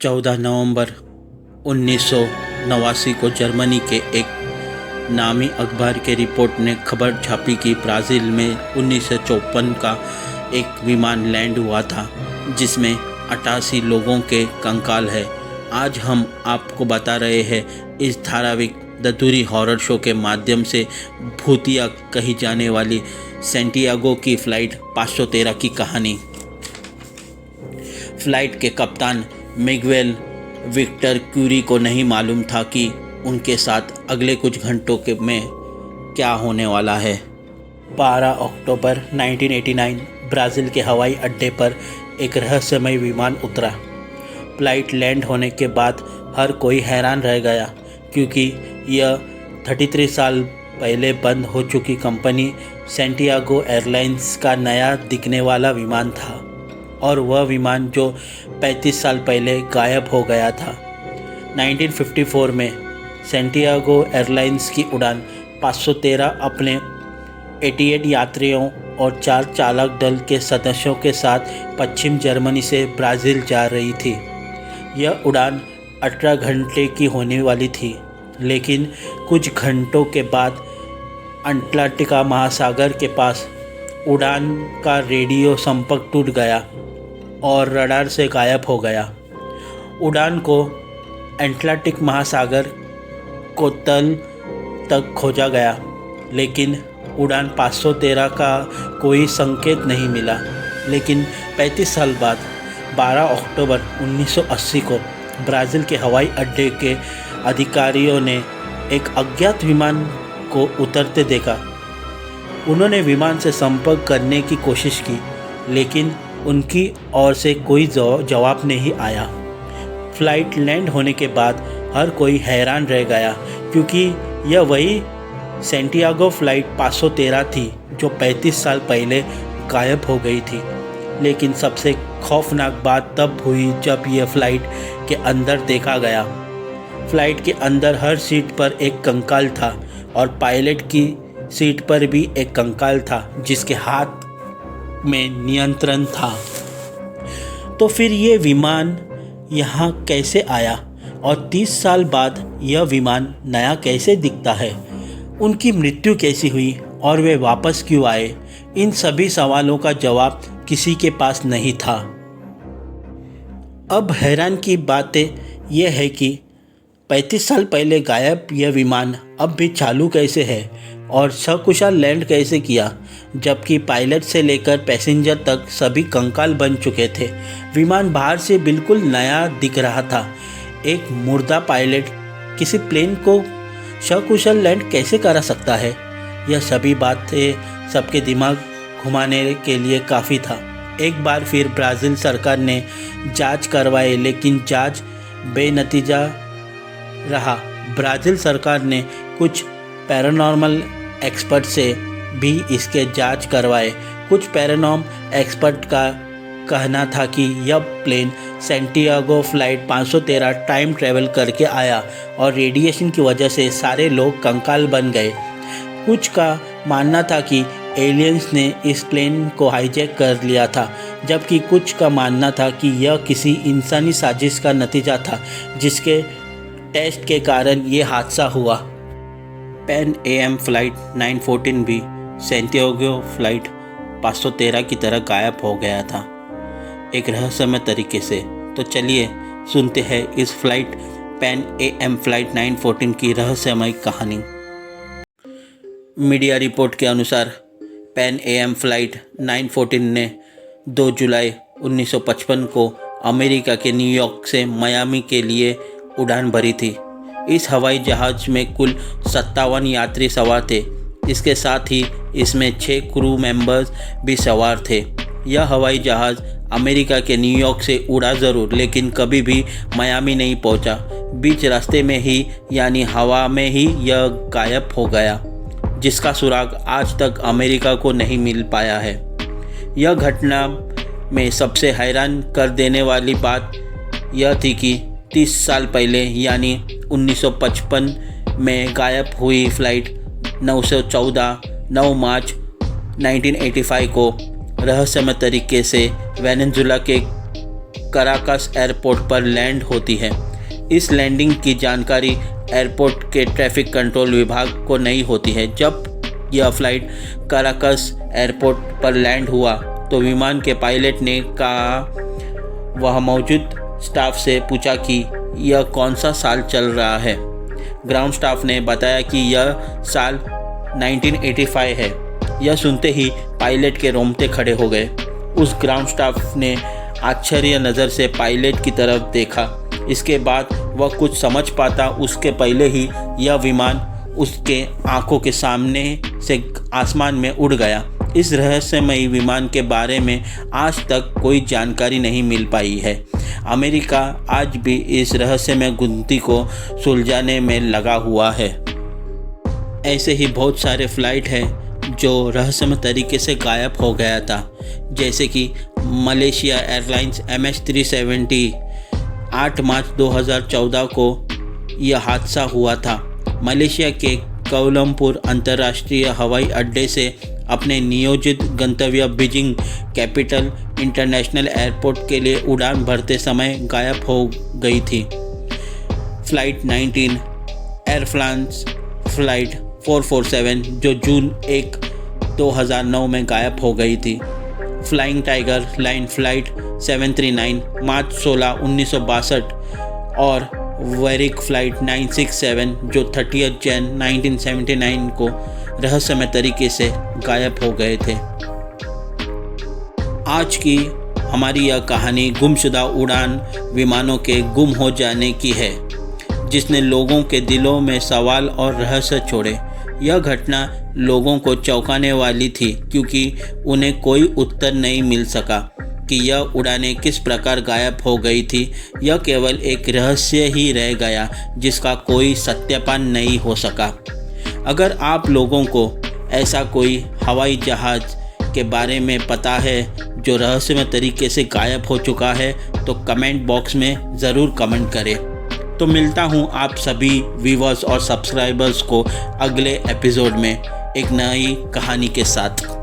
14 नवंबर 1989 को जर्मनी के एक नामी अखबार के रिपोर्ट ने खबर छापी कि ब्राज़ील में 1954 का एक विमान लैंड हुआ था जिसमें 88 लोगों के कंकाल है। आज हम आपको बता रहे हैं इस धारावाहिक द दूरी हॉरर शो के माध्यम से भूतिया कही जाने वाली सैंटियागो की फ़्लाइट 513 की कहानी। फ़्लाइट के कप्तान मिगुएल विक्टर क्यूरी को नहीं मालूम था कि उनके साथ अगले कुछ घंटों में क्या होने वाला है। 12 अक्टूबर 1989 ब्राज़ील के हवाई अड्डे पर एक रहस्यमय विमान उतरा। फ़्लाइट लैंड होने के बाद हर कोई हैरान रह गया क्योंकि यह 33 साल पहले बंद हो चुकी कंपनी सैंटियागो एयरलाइंस का नया दिखने वाला विमान था और वह विमान जो 35 साल पहले गायब हो गया था। 1954 में सैंटियागो एयरलाइंस की उड़ान 513 अपने 88 यात्रियों और 4 चालक दल के सदस्यों के साथ पश्चिम जर्मनी से ब्राज़ील जा रही थी। यह उड़ान 18 घंटे की होने वाली थी, लेकिन कुछ घंटों के बाद अटलांटिक महासागर के पास उड़ान का रेडियो संपर्क टूट गया और रडार से गायब हो गया। उड़ान को अटलांटिक महासागर को तल तक खोजा गया, लेकिन उड़ान 513 का कोई संकेत नहीं मिला। लेकिन 35 साल बाद 12 अक्टूबर 1980 को ब्राज़ील के हवाई अड्डे के अधिकारियों ने एक अज्ञात विमान को उतरते देखा। उन्होंने विमान से संपर्क करने की कोशिश की, लेकिन उनकी ओर से कोई जवाब नहीं आया। फ़्लाइट लैंड होने के बाद हर कोई हैरान रह गया क्योंकि यह वही सैंटियागो फ़्लाइट 513 थी जो 35 साल पहले गायब हो गई थी। लेकिन सबसे खौफनाक बात तब हुई जब यह फ़्लाइट के अंदर देखा गया। फ़्लाइट के अंदर हर सीट पर एक कंकाल था और पायलट की सीट पर भी एक कंकाल था जिसके हाथ में नियंत्रण था। तो फिर ये विमान यहाँ कैसे आया और 30 साल बाद यह विमान नया कैसे दिखता है? उनकी मृत्यु कैसी हुई और वे वापस क्यों आए? इन सभी सवालों का जवाब किसी के पास नहीं था। अब हैरान की बात यह है कि 35 साल पहले गायब यह विमान अब भी चालू कैसे है और सकुशल लैंड कैसे किया, जबकि पायलट से लेकर पैसेंजर तक सभी कंकाल बन चुके थे। विमान बाहर से बिल्कुल नया दिख रहा था। एक मुर्दा पायलट किसी प्लेन को सकुशल लैंड कैसे करा सकता है? यह सभी बातें सबके दिमाग घुमाने के लिए काफ़ी था। एक बार फिर ब्राज़ील सरकार ने जांच करवाई, लेकिन जांच बेनतीजा रहा। ब्राज़ील सरकार ने कुछ पैरानॉर्मल एक्सपर्ट से भी इसके जांच करवाए। कुछ पैरानॉर्मल एक्सपर्ट का कहना था कि यह plane Santiago flight 513 time travel करके आया और रेडिएशन की वजह से सारे लोग कंकाल बन गए। कुछ का मानना था कि एलियंस ने इस प्लेन को हाईजैक कर लिया था, जबकि कुछ का मानना था कि यह किसी इंसानी साजिश का नतीजा था जिसके टेस्ट के कारण ये हादसा हुआ। पैन AM फ़्लाइट 914 भी सैंटियागो फ़्लाइट 513 की तरह गायब हो गया था, एक रहस्यमय तरीके से। तो चलिए सुनते हैं इस फ़्लाइट पैन AM फ़्लाइट 914 की रहस्यमय कहानी। मीडिया रिपोर्ट के अनुसार पैन AM फ़्लाइट 914 ने 2 जुलाई 1955 को अमेरिका के न्यूयॉर्क से मियामी के लिए उड़ान भरी थी। इस हवाई जहाज़ में कुल 57 यात्री सवार थे। इसके साथ ही इसमें 6 क्रू मेंबर्स भी सवार थे। यह हवाई जहाज़ अमेरिका के न्यूयॉर्क से उड़ा ज़रूर, लेकिन कभी भी मियामी नहीं पहुंचा। बीच रास्ते में ही यानी हवा में ही यह गायब हो गया, जिसका सुराग आज तक अमेरिका को नहीं मिल पाया है। यह घटना में सबसे हैरान कर देने वाली बात यह थी कि 30 साल पहले यानी 1955 में गायब हुई फ़्लाइट 9 मार्च 1985 को रहस्यमय तरीके से वेनेजुएला के कराकस एयरपोर्ट पर लैंड होती है। इस लैंडिंग की जानकारी एयरपोर्ट के ट्रैफिक कंट्रोल विभाग को नहीं होती है। जब यह फ्लाइट कराकस एयरपोर्ट पर लैंड हुआ तो विमान के पायलट ने कहा वह मौजूद स्टाफ से पूछा कि यह कौन सा साल चल रहा है। ग्राउंड स्टाफ ने बताया कि यह साल 1985 है। यह सुनते ही पायलट के रोंगटे खड़े हो गए। उस ग्राउंड स्टाफ ने आश्चर्य नज़र से पायलट की तरफ देखा। इसके बाद वह कुछ समझ पाता उसके पहले ही यह विमान उसके आंखों के सामने से आसमान में उड़ गया। इस रहस्यमयी विमान के बारे में आज तक कोई जानकारी नहीं मिल पाई है। अमेरिका आज भी इस रहस्यमय गुत्थी को सुलझाने में लगा हुआ है। ऐसे ही बहुत सारे फ्लाइट हैं जो रहस्यमय तरीके से गायब हो गया था, जैसे कि मलेशिया एयरलाइंस MH370 8 मार्च 2014 को यह हादसा हुआ था। मलेशिया के कोलंबपुर अंतर्राष्ट्रीय हवाई अड्डे से अपने नियोजित गंतव्य बीजिंग कैपिटल इंटरनेशनल एयरपोर्ट के लिए उड़ान भरते समय गायब हो गई थी। फ्लाइट 19 एयर फ्रांस फ्लाइट 447 जो जून 1, 2009 में गायब हो गई थी। फ्लाइंग टाइगर लाइन फ्लाइट 739 मार्च 16, 1962 और वेरिक फ्लाइट 967 जो 30 जन 1979 को रहस्यमय तरीके से गायब हो गए थे। आज की हमारी यह कहानी गुमशुदा उड़ान विमानों के गुम हो जाने की है, जिसने लोगों के दिलों में सवाल और रहस्य छोड़े। यह घटना लोगों को चौंकाने वाली थी क्योंकि उन्हें कोई उत्तर नहीं मिल सका कि यह उड़ानें किस प्रकार गायब हो गई थी। यह केवल एक रहस्य ही रह गया जिसका कोई सत्यापन नहीं हो सका। अगर आप लोगों को ऐसा कोई हवाई जहाज़ के बारे में पता है जो रहस्यमय तरीके से गायब हो चुका है तो कमेंट बॉक्स में ज़रूर कमेंट करें। तो मिलता हूँ आप सभी व्यूअर्स और सब्सक्राइबर्स को अगले एपिसोड में एक नई कहानी के साथ।